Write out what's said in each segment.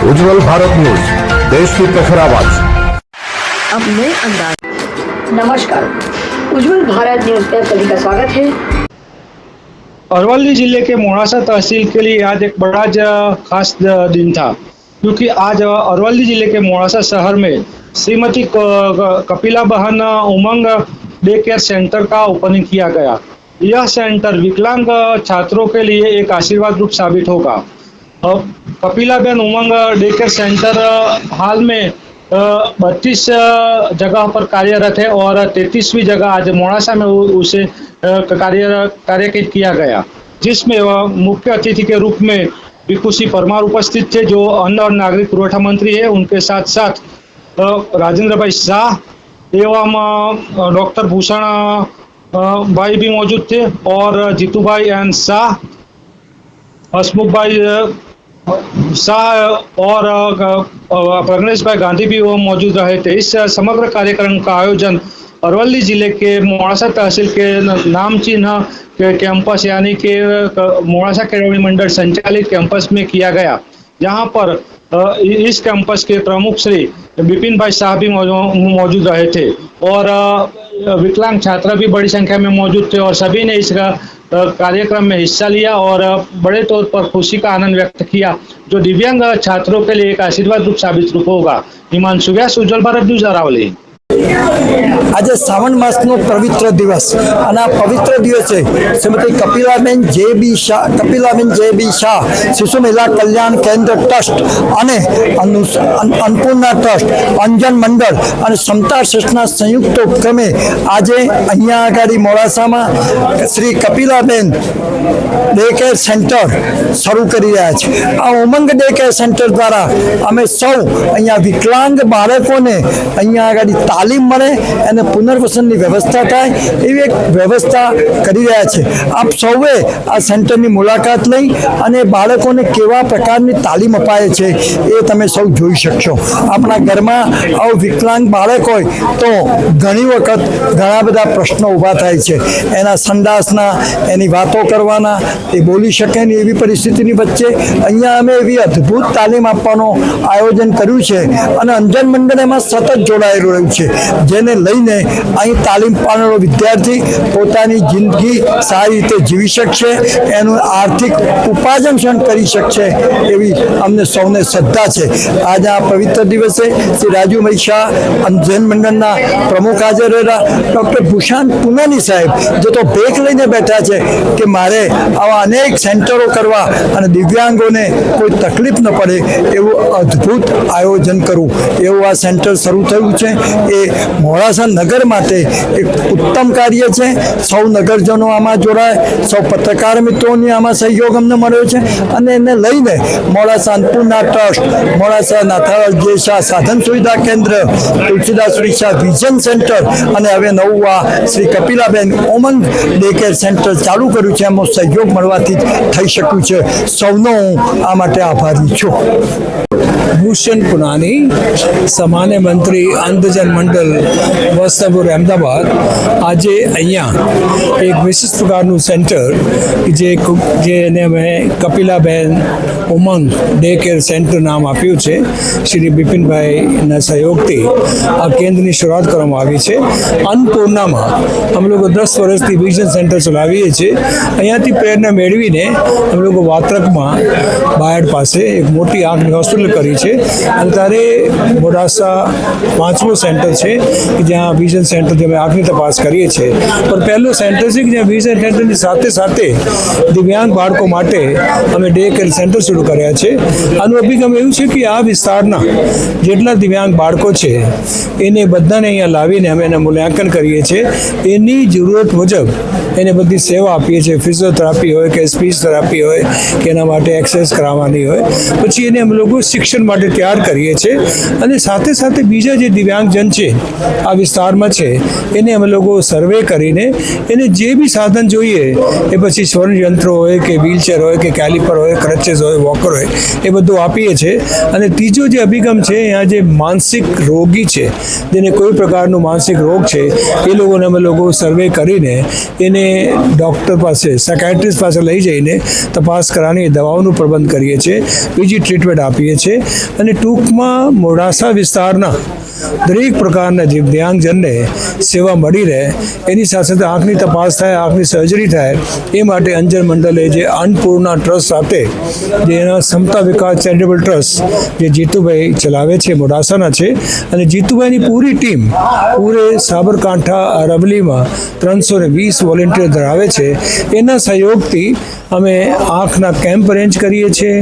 उज्जवल Bharat news, देश की प्रखर आवाज। अब नए अंदाज। नमस्कार, उज्जवल भारत न्यूज में सभी का स्वागत है। अरवली जिले के मोड़ासा तहसील के लिए आज एक बड़ा खास दिन था, क्योंकि आज अरवली जिले के मोड़ासा शहर में श्रीमती कपिला बहन उमंग डे केयर सेंटर का ओपनिंग किया गया। यह सेंटर विकलांग छात्रों के लिए एक आशीर्वाद रूप साबित होगा। कपिला बहन उमंग डे केयर सेंटर हाल में 32 जगह पर कार्यरत है और 33वीं जगह आज मोड़ासा में उसे कार्यकित किया गया, जिसमें मुख्य अतिथि के रूप में भिक्खू परमार उपस्थित थे, जो अन्न और नागरिक पुरवठा मंत्री है। उनके साथ साथ राजेंद्र भाई शाह एवं डॉक्टर भूषण भाई भी मौजूद थे और जीतू भाई एन शाह, हसमुख भाई शाह और प्रगणेश भाई गांधी भी वो मौजूद रहे थे। इस समग्र कार्यक्रम का आयोजन अरवली जिले के मोड़ासा तहसील के नाम चिन्ह के कैंपस यानी कि मोड़ासा केळवणी मंडल संचालित कैंपस में किया गया, जहां पर इस कैंपस के प्रमुख श्री विपिन भाई शाह भी मौजूद रहे थे और विकलांग छात्र भी बड़ी संख्या में मौजूद थे और सभी ने इस कार्यक्रम में हिस्सा लिया और बड़े तौर पर खुशी का आनंद व्यक्त किया, जो दिव्यांग छात्रों के लिए एक आशीर्वाद रूप साबित होगा। हिमांशु व्यास, उज्जवल भारत न्यूज, अरावली। आज श्रावण मासनो पवित्र दिवस અને આ પવિત્ર દિવસે શ્રીમતી કપિલાબેન જે બી શાહ શિશુ મહિલા કલ્યાણ કેન્દ્ર ટ્રસ્ટ અને અન્નપૂર્ણા ટ્રસ્ટ, અંજન મંડળ અને સમતા ટ્રસ્ટના સંયુક્ત ઉપક્રમે આજે અહીંયા આગળ મોડાસામાં Shri Kapilaben day care centre શરૂ કરી રહ્યા છે। આ ઉમંગ ડે કેર સેન્ટર દ્વારા અમે સૌ અહીંયા વિકલાંગ બાળકોને અહીંયા આગળ તાલીમ મળે અને પુનર્વસનની વ્યવસ્થા થાય એવી એક વ્યવસ્થા કરી રહ્યા છે। આપ સૌએ આ સેન્ટરની મુલાકાત લઈ અને બાળકોને કેવા પ્રકારની તાલીમ અપાય છે એ તમે સૌ જોઈ શકશો। આપણા ઘરમાં આવું વિકલાંગ બાળક હોય તો ઘણી વખત ઘણા બધા પ્રશ્નો ઊભા થાય છે, એના સંડાસના, એની વાતો કરવાના, એ બોલી શકે નહીં એવી પરિસ્થિતિની વચ્ચે અહીંયા અમે એવી અદ્ભુત તાલીમ આપવાનું આયોજન કર્યું છે અને અંજન મંડળ એમાં સતત જોડાયેલું રહ્યું છે, જેને લઈને અહીં તાલીમ પામેલો વિદ્યાર્થી પોતાની જિંદગી સારી રીતે જીવી શકશે, એનું આર્થિક ઉપાર્જન કરી શકશે એવી અમને સૌને શ્રદ્ધા છે। આજે આ પવિત્ર દિવસે શ્રી રાજુભાઈ શાહ અંજન મંડળના પ્રમુખ હાજર રહેલા, ડૉક્ટર ભૂષણ પુનાની સાહેબ જે તો ભેખ લઈને બેઠા છે કે મારે આવા અનેક સેન્ટરો કરવા અને દિવ્યાંગોને કોઈ તકલીફ ન પડે એવું અદ્ભુત આયોજન કરવું, એવું આ સેન્ટર શરૂ થયું છે। એ મોડાસા નગર માટે એક ઉત્તમ કાર્ય છે। સૌ નગરજનો આમાં જોડાય, સૌ પત્રકાર મિત્રોની આમાં સહયોગ અમને મળ્યો છે અને એને લઈને મોડાસા અન્નપૂર્ણા ટ્રસ્ટ, મોડાસા નાથાલાલ જે શાહ સાધન સુવિધા કેન્દ્ર, તુલસીદાસ શાહ વિઝન સેન્ટર અને હવે નવું આ શ્રી કપિલાબેન ઉમંગ ડે કેર સેન્ટર ચાલુ કર્યું છે, એમાં સહયોગ મળવાથી થઈ શક્યું છે। સૌનો હું આ માટે આભારી છું। भूषण पुनानी, सामान्य मंत्री अंधजन मंडल वस्त्रपुर अहमदाबाद, आज अँ एक विशिष्ट प्रकार सेंटर जेने अमे कपिलाबेन उमंग डे केयर सेंटर नाम आप्યું છે। श्री बिपिन भाई सहयोग थी आ केन्द्र की शुरुआत करवामां आवी छे। अन्नपूर्णा में हम लोग 10 वर्ष थी विजन सेंटर चलावीए छे। अहींयाथी प्रेरणा मेळवीने हम लोग वात्रक में बायड पासे एक मोटी आँखनी होस्पिटल करी छे અને ત્યારે મોડાસા 5મું સેન્ટર છે કે જ્યાં વિઝન સેન્ટર જે અમે આંખની તપાસ કરીએ છીએ, પણ પહેલું સેન્ટર છે કે જ્યાં વિઝન સેન્ટરની સાથે સાથે દિવ્યાંગ બાળકો માટે અમે ડે કેર સેન્ટર શરૂ કર્યા છે। આનું અભિગમ એવું છે કે આ વિસ્તારના જેટલા દિવ્યાંગ બાળકો છે એને બધાને અહીંયા લાવીને અમે એના મૂલ્યાંકન કરીએ છીએ, એની જરૂરત મુજબ એને બધી સેવા આપીએ છીએ। ફિઝિયોથેરાપી હોય કે સ્પીચ થેરાપી હોય કે એના માટે એક્સરસાઇઝ કરાવવાની હોય, પછી એને અમે લોકો શિક્ષણ માટે તૈયાર કરીએ છીએ અને સાથે સાથે બીજા જે દિવ્યાંગજન છે આ વિસ્તારમાં છે એને અમે લોકો સર્વે કરીને એને જે બી સાધન જોઈએ એ પછી સ્વર્ણ યંત્રો હોય કે વ્હીલચેર હોય કે કેલિપર હોય, ક્રચેસ હોય, વોકર હોય, એ બધું આપીએ છીએ। અને ત્રીજો જે અભિગમ છે, અહીંયા જે માનસિક રોગી છે, જેને કોઈ પ્રકારનો માનસિક રોગ છે, એ લોકોને અમે લોકો સર્વે કરીને એને ડૉક્ટર પાસે સાયકાટ્રિસ્ટ પાસે લઈ જઈને તપાસ કરાવી દવાઓનું પ્રબંધ કરીએ છીએ, બીજી ટ્રીટમેન્ટ આપીએ છીએ અને ટૂંકમાં મોડાસા વિસ્તારના દરેક પ્રકારના દિવ્યાંગજનને સેવા મળી રહે એની સાથે સાથે આંખની તપાસ થાય, આંખની સર્જરી થાય એ માટે અંજન મંડલે જે અન્નપૂર્ણા ટ્રસ્ટ સાથે જે એના ક્ષમતા વિકાસ ચેરિટેબલ ટ્રસ્ટ જે જીતુભાઈ ચલાવે છે મોડાસાના છે અને જીતુભાઈની પૂરી ટીમ પૂરે સાબરકાંઠા અરવલ્લીમાં 320 વોલેન્ટિયર ધરાવે છે. એના સહયોગથી અમે આંખના કેમ્પ અરેન્જ કરીએ છીએ,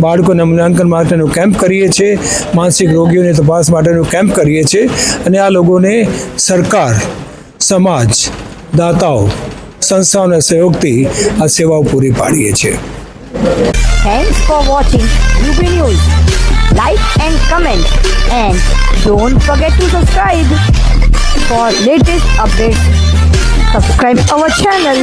બાળકોના મૂલ્યાંકન માટેનું કેમ્પ કરીએ છીએ, માનસિક રોગીઓની તપાસ માટેનું કેમ્પ કરીએ છીએ અને આ લોકોને સરકાર, સમાજ, દાતાઓ, સંસ્થાઓના સહયોગથી આ સેવાઓ પૂરી પાડીએ છીએ. Thanks for watching UB News. Like and comment and don't forget to subscribe. For latest updates, subscribe our channel.